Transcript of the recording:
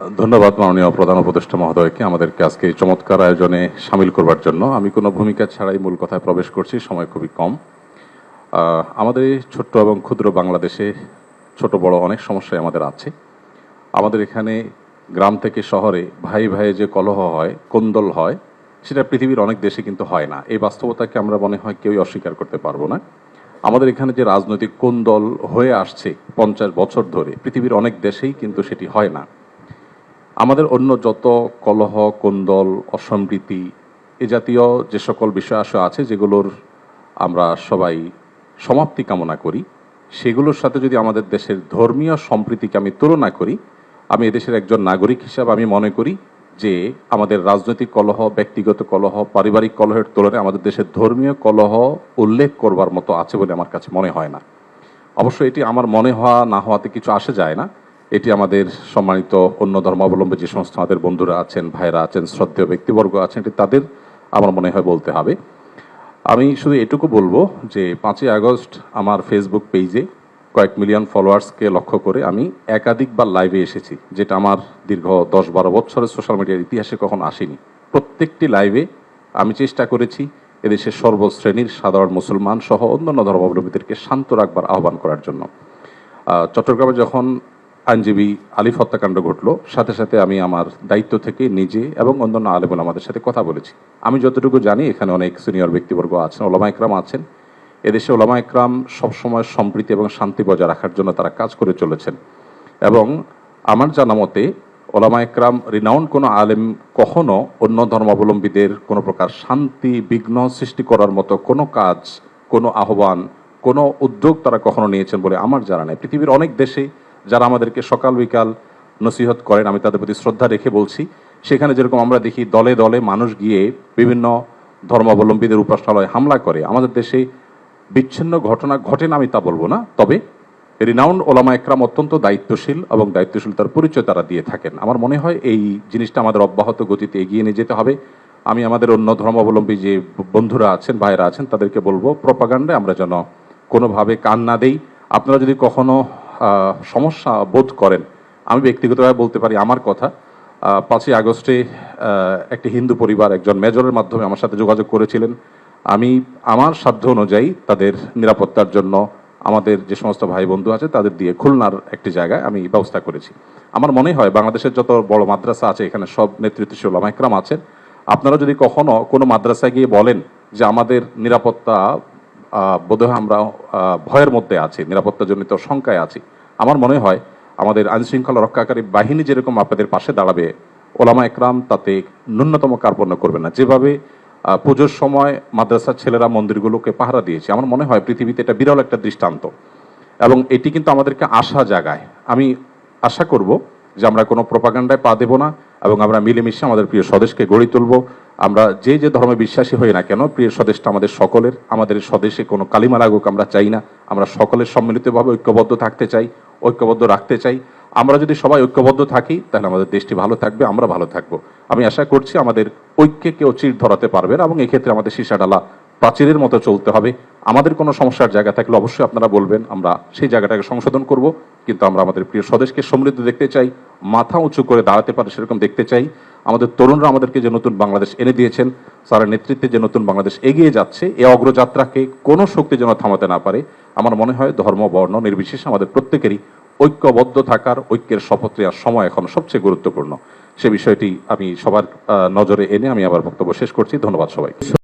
ধন্যবাদ মাননীয় প্রধান উপদেষ্টা মহোদয়কে আমাদেরকে আজকে এই চমৎকার আয়োজনে সামিল করবার জন্য। আমি কোনো ভূমিকা ছাড়াই মূল কথায় প্রবেশ করছি, সময় খুবই কম। আমাদের এই ছোট্ট এবং ক্ষুদ্র বাংলাদেশে ছোট বড় অনেক সমস্যাই আমাদের আছে। আমাদের এখানে গ্রাম থেকে শহরে ভাই ভাই যে কলহ হয়, কোন্দল হয়, সেটা পৃথিবীর অনেক দেশে কিন্তু হয় না। এই বাস্তবতাকে আমরা মনে হয় কেউই অস্বীকার করতে পারবো না। আমাদের এখানে যে রাজনৈতিক কোন্দল হয়ে আসছে 50 বছর ধরে, পৃথিবীর অনেক দেশেই কিন্তু সেটি হয় না। আমাদের অন্য যত কলহ, কোন্দল, অসম্প্রীতি এ জাতীয় যে সকল বিষয় আছে যেগুলোর আমরা সবাই সমাপ্তি কামনা করি, সেগুলোর সাথে যদি আমাদের দেশের ধর্মীয় সম্প্রীতিকে আমি তুলনা করি, আমি এদেশের একজন নাগরিক হিসাবে আমি মনে করি যে আমাদের রাজনৈতিক কলহ, ব্যক্তিগত কলহ, পারিবারিক কলহের তুলনায় আমাদের দেশের ধর্মীয় কলহ উল্লেখ করবার মতো আছে বলে আমার কাছে মনে হয় না। অবশ্য এটি আমার মনে হওয়া না হওয়াতে কিছু আসে যায় না। এটি আমাদের সম্মানিত অন্য ধর্মাবলম্বী যে সমস্ত আমাদের বন্ধুরা আছেন, ভাইরা আছেন, শ্রদ্ধেয় ব্যক্তিবর্গ আছেন, এটি তাদের আমার মনে হয় বলতে হবে। আমি শুধু এটুকু বলবো যে 5ই আগস্ট আমার ফেসবুক পেজে কয়েক মিলিয়ন ফলোয়ার্সকে লক্ষ্য করে আমি একাধিকবার লাইভে এসেছি, যেটা আমার দীর্ঘ 10-12 বছরের সোশ্যাল মিডিয়ার ইতিহাসে কখনো আসেনি। প্রত্যেকটি লাইভে আমি চেষ্টা করেছি এদেশের সর্বশ্রেণীর সাধারণ মুসলমান সহ অন্যান্য ধর্মাবলম্বীদেরকে শান্ত রাখবার আহ্বান করার জন্য। চট্টগ্রামে যখন আইনজীবী আলিফ হত্যাকাণ্ড ঘটলো, সাথে সাথে আমি আমার দায়িত্ব থেকে নিজে এবং অন্যান্য আলেম ওলামাদের সাথে কথা বলেছি। আমি যতটুকু জানি এখানে অনেক সিনিয়র ব্যক্তিবর্গ আছেন, ওলামা ইকরাম আছেন। এদেশে ওলামা ইকরাম সবসময় সম্প্রীতি এবং শান্তি বজায় রাখার জন্য তারা কাজ করে চলেছেন, এবং আমার জানা মতে ওলামা ইকরাম রিনাউন্ড কোনো আলেম কখনো অন্য ধর্মাবলম্বীদের কোনো প্রকার শান্তি বিঘ্ন সৃষ্টি করার মতো কোনো কাজ, কোনো আহ্বান, কোনো উদ্যোগ তারা কখনো নিয়েছেন বলে আমার জানা নেই। পৃথিবীর অনেক দেশে যারা আমাদেরকে সকাল বিকাল নসিহত করেন, আমি তাদের প্রতি শ্রদ্ধা রেখে বলছি, সেখানে যেরকম আমরা দেখি দলে দলে মানুষ গিয়ে বিভিন্ন ধর্মাবলম্বীদের উপাসনালয়ে হামলা করে, আমাদের দেশে বিচ্ছিন্ন ঘটনা ঘটে না আমি তা বলবো না, তবে রিনাউন্ড ওলামা একরাম অত্যন্ত দায়িত্বশীল এবং দায়িত্বশীলতার পরিচয় তারা দিয়ে থাকেন। আমার মনে হয় এই জিনিসটা আমাদের অব্যাহত গতিতে এগিয়ে নিয়ে যেতে হবে। আমি আমাদের অন্য ধর্মাবলম্বী যে বন্ধুরা আছেন, ভাইরা আছেন, তাদেরকে বলবো প্রপাগান্ডায় আমরা যেন কোনোভাবে কান না দেই। আপনারা যদি কখনো সমস্যা বোধ করেন, আমি ব্যক্তিগতভাবে বলতে পারি আমার কথা, 5ই আগস্টে একটি হিন্দু পরিবার একজন মেজরের মাধ্যমে আমার সাথে যোগাযোগ করেছিলেন। আমি আমার সাধ্য অনুযায়ী তাদের নিরাপত্তার জন্য আমাদের যে সমস্ত ভাই বন্ধু আছে তাদের দিয়ে খুলনার একটি জায়গায় আমি ব্যবস্থা করেছি। আমার মনে হয় বাংলাদেশের যত বড় মাদ্রাসা আছে এখানে সব নেতৃত্বশীল ওলামা ইকরাম আছেন। আপনারা যদি কখনো কোনো মাদ্রাসায় গিয়ে বলেন যে আমাদের নিরাপত্তা বোধহয় আমরা ভয়ের মধ্যে আছি, নিরাপত্তাজনিত শঙ্কায় আছি, আমার মনে হয় আমাদের আইনশৃঙ্খলা রক্ষাকারী বাহিনী যেরকম আপনাদের পাশে দাঁড়াবে, ওলামা একরাম তাতে ন্যূনতম কার্পণ্য করবে না। যেভাবে পুজোর সময় মাদ্রাসার ছেলেরা মন্দিরগুলোকে পাহারা দিয়েছে, আমার মনে হয় পৃথিবীতে এটা বিরল একটা দৃষ্টান্ত, এবং এটি কিন্তু আমাদেরকে আশা জাগায়। আমি আশা করব যে আমরা কোনো প্রপাগান্ডায় পা দেব না, এবং আমরা মিলেমিশে আমাদের প্রিয় স্বদেশকে গড়ে তুলব। আমরা যে যে ধর্মে বিশ্বাসী হই না কেন, প্রিয় স্বদেশটা আমাদের সকলের। আমাদের স্বদেশে কোনো কালিমা লাগুক আমরা চাই না। আমরা সকলের সম্মিলিতভাবে ঐক্যবদ্ধ থাকতে চাই, ঐক্যবদ্ধ রাখতে চাই। আমরা যদি সবাই ঐক্যবদ্ধ থাকি তাহলে আমাদের দেশটি ভালো থাকবে, আমরা ভালো থাকবো। আমি আশা করছি আমাদের ঐক্যে কেউ চির ধরাতে পারবে না, এবং এক্ষেত্রে আমাদের সীসাডালা প্রাচীরের মতো চলতে হবে। আমাদের কোনো সমস্যার জায়গা থাকলে অবশ্যই আপনারা বলবেন, আমরা সেই জায়গাটাকে সংশোধন করব। কিন্তু আমরা আমাদের প্রিয় স্বদেশকে সমৃদ্ধ দেখতে চাই, মাথা উঁচু করে দাঁড়াতে পারে সেরকম দেখতে চাই। আমাদের তরুণরা আমাদেরকে যে নতুন বাংলাদেশ এনে দিয়েছেন, তার নেতৃত্বে যে নতুন বাংলাদেশ এগিয়ে যাচ্ছে, এই অগ্রযাত্রাকে কোনো শক্তি যেন থামাতে না পারে। আমার মনে হয় ধর্ম বর্ণ নির্বিশেষে আমাদের প্রত্যেকেরই ঐক্যবদ্ধ থাকার, ঐক্যের শপথ নেওয়ার সময় এখন সবচেয়ে গুরুত্বপূর্ণ। সে বিষয়টি আমি সবার নজরে এনে আমি আবার বক্তব্য শেষ করছি। ধন্যবাদ সবাই।